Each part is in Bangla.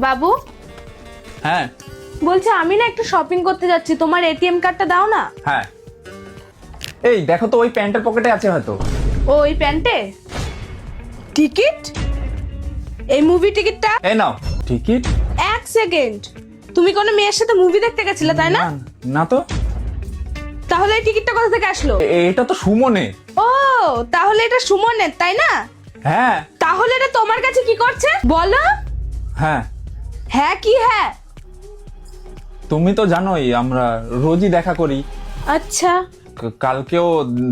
বাবু, হ্যাঁ বলছি আমি না একটু শপিং করতে যাচ্ছি, তোমার এটিএম কার্ডটা দাও না। হ্যাঁ, এই দেখো তো ওই প্যান্টের পকেটে আছে হয়তো। ও ওই প্যান্টে টিকিট, এই মুভি টিকিটটা। এই নাও টিকিট। এক সেকেন্ড, তুমি কোনো মেয়ের সাথে মুভি দেখতে গেছিলে তাই না? না তো। তাহলে এই টিকিটটা কোথা থেকে আসলো? এটা তো সুমনে। ও তাহলে এটা সুমনের তাই না? হ্যাঁ তাহলে এটা তোমার কাছে কি করছে বলো? হ্যাঁ, হ্যাঁ কি হ্যাঁ? তুমি তো জানোই আমরা রোজই দেখা করি। আচ্ছা। কালকেও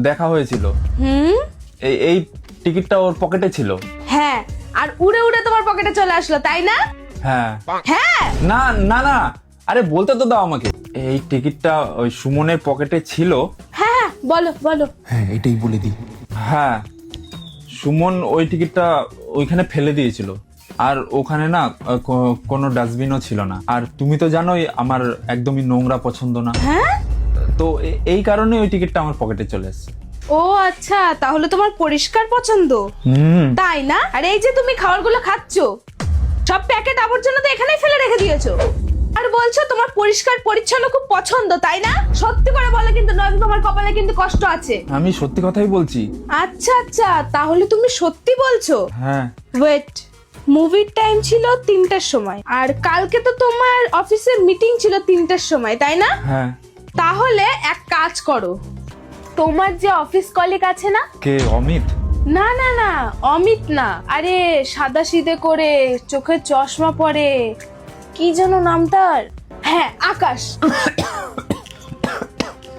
দেখা হয়েছিল। হুম। এই টিকিটটা ওর পকেটে ছিল। হ্যাঁ, আর উড়ে উড়ে তোমার পকেটে চলে আসলো তাই না? হ্যাঁ। হ্যাঁ। না না না, আরে বলতে তো দাও আমাকে। এই টিকিটটা ওই সুমনের পকেটে ছিল। হ্যাঁ বলো বলো। হ্যাঁ এটাই বলে দিই। হ্যাঁ, সুমন ওই টিকিটটা ওইখানে ফেলে দিয়েছিল, আর ওখানে না কোনো ডাস্টবিনও ছিল না। আর তুমি তো জানোই আমার একদমই নোংরা পছন্দ না। হ্যাঁ, তো এই কারণে ওই টিকিটটা আমার পকেটে চলে এসেছে। ও আচ্ছা, তাহলে তোমার পরিষ্কার পছন্দ তাই না? আর এই যে তুমি খাবারগুলো খাচ্ছো, সব প্যাকেট আবর্জনা তো এখানেই ফেলে রেখে দিয়েছো, আর বলছো তোমার পরিষ্কার পরিচ্ছন্ন খুব পছন্দ তাই না? সত্যি করে বলো কিন্তু, নয়তো তোমার কপালে কিন্তু কষ্ট আছে। আমি সত্যি কথাই বলছি। আচ্ছা আচ্ছা, তাহলে তুমি সত্যি বলছো? হ্যাঁ। ওয়েট, মুভির টাইম ছিল 3টার সময়, আর কালকে তো তোমার অফিসের মিটিং ছিল 3টার সময় তাই না? হ্যাঁ। তাহলে এক কাজ করো, তোমার যে অফিস কলিগ আছে না? কে, অমিত? না না না, অমিত না, আরে সাদা সিধে করে চোখে চশমা পরে, কি যেন নাম তার? হ্যাঁ আকাশ।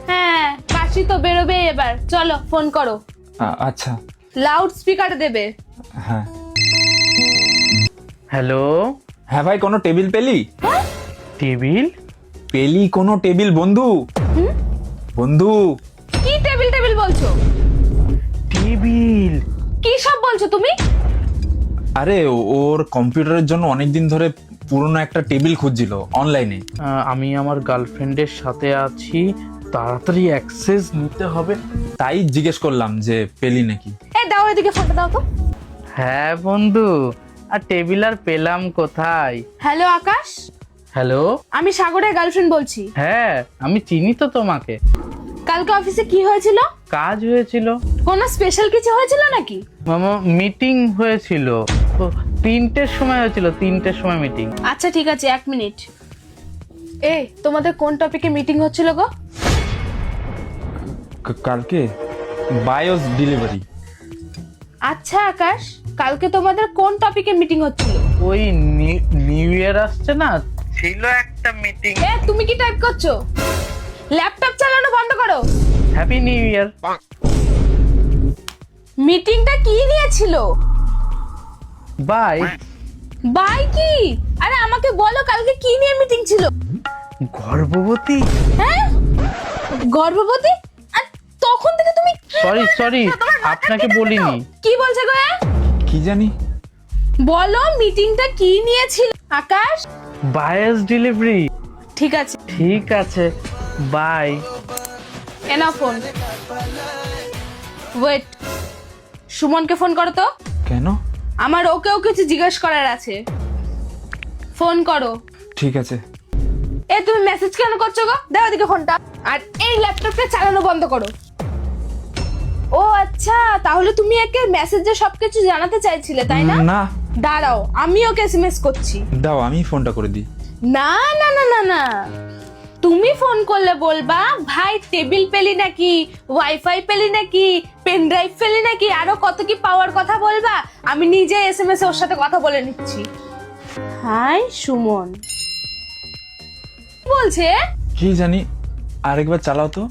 হ্যাঁ, কাশি তো বেরোবে এবার, চলো ফোন করো। আচ্ছা। লাউড স্পিকারে দেবে। হ্যাঁ। হ্যালো। হ্যাঁ ভাই, কোনো টেবিল পেলি? টেবিল? পেলি কোনো টেবিল বন্ধু? বন্ধু। কি টেবিল টেবিল বলছো? টেবিল? কি সব বলছো তুমি? আরে ওর কম্পিউটারের জন্য অনেকদিন ধরে পুরনো একটা টেবিল খুঁজছিল অনলাইনে। আমি আমার গার্লফ্রেন্ডের সাথে আছি, তাড়াতাড়ি অ্যাক্সেস নিতে হবে। তাই জিজ্ঞেস করলাম যে পেলি নাকি। এই দাও, এদিকে ফোনটা দাও তো। হ্যাঁ বন্ধু, আর টেবিল আর পেলাম কোথায়? হ্যালো আকাশ, হ্যালো। আমি সাগরের গার্লফ্রেন্ড বলছি। হ্যাঁ, আমি চিনি তো তোমাকে। কালকে অফিসে কি হয়েছিল? কাজ হয়েছিল। কোনো স্পেশাল কিছু হয়েছিল নাকি? মামা মিটিং হয়েছিল, তো 3টের সময় হয়েছিল, 3টের সময় মিটিং। আচ্ছা ঠিক আছে, 1 মিনিট। এই তোমাদের কোন টপিকে মিটিং হচ্ছিল গো? কালকে বায়োস ডেলিভারি। আচ্ছা আকাশ, কালকে তোমাদের কোন টপিকে মিটিং হচ্ছিল? ওই নিউ ইয়ার আসছে না, ছিল একটা মিটিং। এ তুমি কি টাইপ করছো? ল্যাপটপ চালানো বন্ধ করো। Happy new year. মিটিংটা কি নিয়ে ছিল? বাই। বাই কি? আরে আমাকে বলো কালকে কি নিয়ে মিটিং ছিল? গর্ভবতী? হ্যাঁ, গর্ভবতী? আর তখন থেকে তুমি সরি আপনাকে বলিনি। কি বলছে গো? কি জানি। বলো মিটিংটা কি নিয়ে ছিল আকাশ? Bias delivery. ঠিক আছে ঠিক আছে, বাই। এনা ফোন। ওয়েট, সুমনকে ফোন করো তো। কেন? আমার ওকেও কিছু জিজ্ঞেস করার আছে, ফোন করো। ঠিক আছে। এ তুমি মেসেজ কেন করছো গো? দাও এদিকে ফোনটা, আর এই ল্যাপটপটা চালানো বন্ধ করো। ও আচ্ছা, তাহলে তুমি একে মেসেজে সবকিছু জানাতে চাইছিলে তাই না? না। দাঁড়াও, আমি ওকে এসএমএস করছি। দাও আমি ফোনটা করে দিই। না না না না না, তুমি ফোন করলে বলবা ভাই টেবিল পেলি নাকি, ওয়াইফাই পেলি নাকি, পেন ড্রাইভ পেলি নাকি, আরো কত কি পাওয়ার কথা বলবা। আমি নিজে এসএমএস ওর সাথে কথা বলে নিচ্ছি। হাই সুমন বলছে। কি জানি, আরেকবার চালাও তো।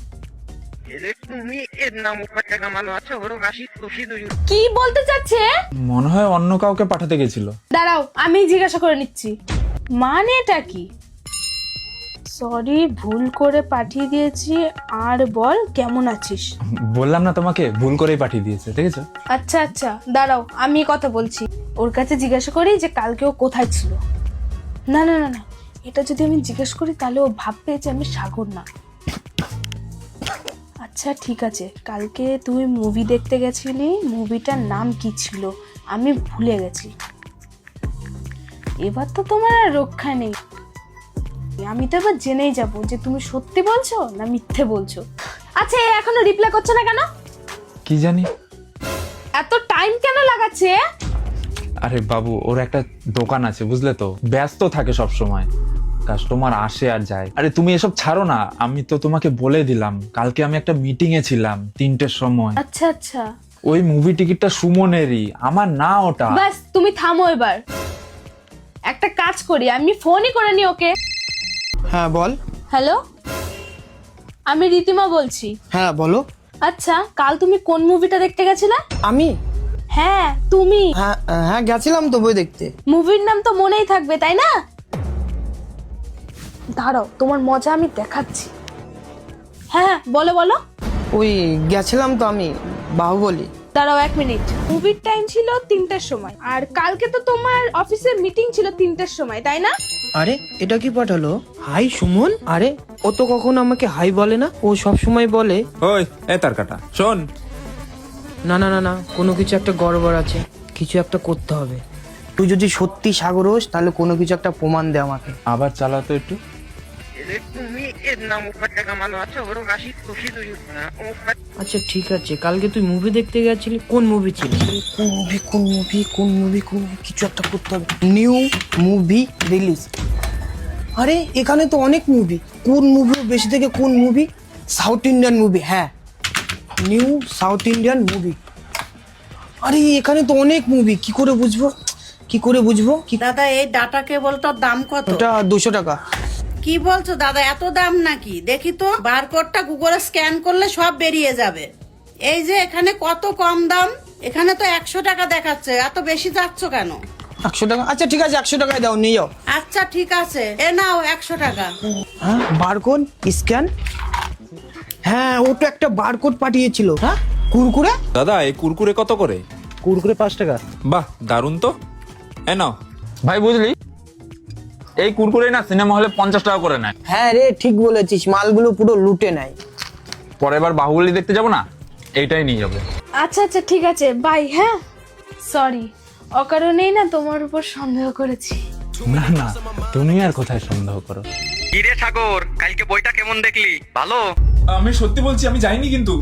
কি বলতে চাচ্ছে? মনে হয় অন্য কাউকে পাঠাতে গেছিল। দাঁড়াও আমি জিজ্ঞাসা করে নিচ্ছি, মানেটা কি? সরি, ভুল করে পাঠিয়ে দিয়েছি, আর বল কেমন আছিস। বললাম না তোমাকে, ভুল করেই পাঠিয়ে দিয়েছে, দেখেছো? আচ্ছা আচ্ছা দাঁড়াও, আমি কথা বলছি। ওর কাছে জিজ্ঞাসা করি যে কালকে ও কোথায় ছিল। না না না না, এটা যদি আমি জিজ্ঞেস করি তাহলে ও ভাববে যে আমি সাগর না। আচ্ছা ঠিক আছে, কালকে তুই মুভি দেখতে গেছিলি, মুভিটার নাম কি ছিল? আমি ভুলে গেছি। এবার তো তোমার আর রক্ষা নেই। আমি তো এবার জেনেই যাব যে তুমি সত্যি বলছো না মিথ্যে বলছো। আচ্ছা, এ এখনো রিপ্লাই করছো না কেন? কি জানি। এত টাইম কেন লাগাচ্ছে? আরে বাবু, ওর একটা দোকান আছে বুঝলে তো, ব্যস্ত থাকে সব সময়, কাস্টমার আসে আর যায়। আরে তুমি এসব ছাড়ো না, আমি তো তোমাকে বলে দিলাম কালকে আমি একটা মিটিং এ ছিলাম 3টের সময়। আচ্ছা আচ্ছা, ওই মুভি টিকিটটা সুমনেরই, আমার না ওটা। বাস তুমি থামো এবার। একটা কাজ করি, আমি ফোনই করে নি ওকে। হ্যাঁ বল। হ্যালো, আমি রীতিমা বলছি। হ্যাঁ বলো। আচ্ছা, কাল তুমি কোন মুভিটা দেখতে গেছিলে? আমি? হ্যাঁ তুমি। হ্যাঁ হ্যাঁ গেছিলাম তো বই দেখতে। মুভির নাম তো মনেই থাকবে তাই না? দাঁড়াও, তোমার মজা আমি দেখাচ্ছি। হ্যাঁ বলো বলো। ওই গেছিলাম তো আমি, বাহুবলী। দাঁড়াও 1 মিনিট। মুভির টাইম ছিল 3টের সময়, আর কালকে তো তোমার অফিসের মিটিং ছিল 3টের সময় তাই না? আরে এটা কি পাঠালো? হাই সুমন। আরে ও তো কখনো আমাকে হাই বলে না, ও সব সময় বলে। ওই এ তার কাটা শোন। না না না না, কোনো কিছু একটা গড়বড় আছে, কিছু একটা করতে হবে। তুই যদি সত্যি সাগর হোস তাহলে কোনো কিছু একটা প্রমাণ দে আমাকে। আবার চালাতো একটু। আচ্ছা ঠিক আছে, কালকে তুই মুভি দেখতে গেছিলি, কোন মুভি ছিল? কোন মুভি কোন মুভি কোন মুভি কোন মুভি, কিছু একটা করতে হবে। New movie release. আরে এখানে তো অনেক মুভি, কোন মুভি বেশি থেকে কোন মুভি? South Indian movie. হ্যাঁ, নিউ সাউথ ইন্ডিয়ান মুভি। আরে এখানে তো অনেক মুভি, কি করে বুঝবো কি করে বুঝবো? কি দাদা, এই ডাটা কেবলটার দাম কত? এটা 200 টাকা। কি বলছো দাদা, এত দাম নাকি? দেখি তো, বারকোডটা গুগলে স্ক্যান করলে সব বেরিয়ে যাবে। এই যে এখানে কত কম দাম, এখানে তো 100 টাকা দেখাচ্ছে, এত বেশি যাচ্ছ কেন? 100 টাকা? আচ্ছা ঠিক আছে, 100 টাকায় দাও, নিয়ে যাও। আচ্ছা ঠিক আছে, এ নাও 100 টাকা। হ্যাঁ, বারকোড স্ক্যান। হ্যাঁ, ও তো একটা বারকোড পাঠিয়েছিল। হ্যাঁ, কুরকুরে। দাদা এই কুরকুরে কত করে? কুরকুরে 5 টাকা। বাহ, দারুণ তো। এ নাও ভাই, বুঝলি এই কুরকুরে না সিনেমা হলে 50 টাকা করে নেয়। হ্যাঁ রে, ঠিক বলেছিস, মালগুলো পুরো লুটে নেয়। পরের বার বাহুবলী দেখতে যাবো না, এইটাই নিয়ে যাবো। আচ্ছা আচ্ছা ঠিক আছে, বাই। হ্যাঁ সরি, অকারণেই না তোমার উপর সন্দেহ করেছি। না না, তুমি আর কোথায় সন্দেহ করো? কিরে সাগর, কালকে বইটা কেমন দেখলি? ভালো? আমি সত্যি বলছি, আমি যাইনি কিন্তু।